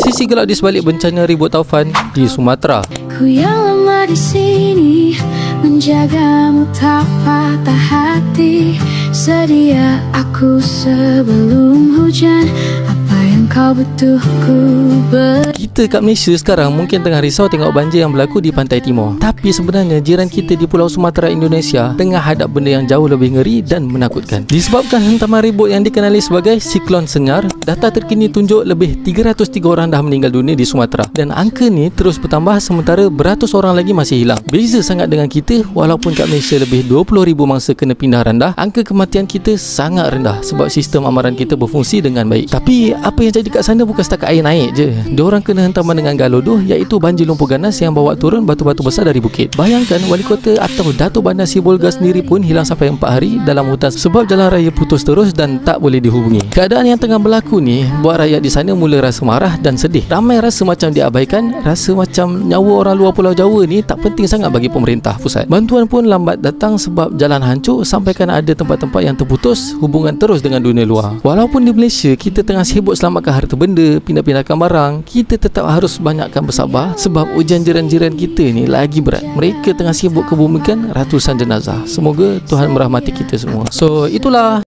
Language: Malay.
Sisi gelap di sebalik bencana ribut taufan di Sumatera. Ku yang lama di sini menjagamu tak patah hati. Sedia aku sebelum hujan. Apa yang kau butuh ku Kita kat Malaysia sekarang mungkin tengah risau tengok banjir yang berlaku di pantai timur. Tapi sebenarnya jiran kita di Pulau Sumatera, Indonesia tengah hadap benda yang jauh lebih ngeri dan menakutkan. Disebabkan hentaman ribut yang dikenali sebagai siklon Senyar, data terkini tunjuk lebih 303 orang dah meninggal dunia di Sumatera. Dan angka ni terus bertambah sementara beratus orang lagi masih hilang. Beza sangat dengan kita, walaupun kat Malaysia lebih 20,000 mangsa kena pindah randah, angka kematian kita sangat rendah sebab sistem amaran kita berfungsi dengan baik. Tapi apa yang jadi kat sana bukan setakat air naik je. Diorang kena hentaman dengan galodoh, iaitu banjir lumpur ganas yang bawa turun batu-batu besar dari bukit. Bayangkan Wali Kota atau Datuk Bandar Sibolga sendiri pun hilang sampai 4 hari dalam hutan sebab jalan raya putus terus dan tak boleh dihubungi. Keadaan yang tengah berlaku ni buat rakyat di sana mula rasa marah dan sedih. Ramai rasa macam diabaikan, rasa macam nyawa orang luar Pulau Jawa ni tak penting sangat bagi pemerintah pusat. Bantuan pun lambat datang sebab jalan hancur sampaikan ada tempat-tempat yang terputus hubungan terus dengan dunia luar. Walaupun di Malaysia kita tengah sibuk selamatkan harta benda, pindah-pindahkan barang, kita tetap harus banyakkan bersabar sebab ujian jiran-jiran kita ni lagi berat. Mereka tengah sibuk kebumikan ratusan jenazah. Semoga Tuhan merahmati kita semua. So itulah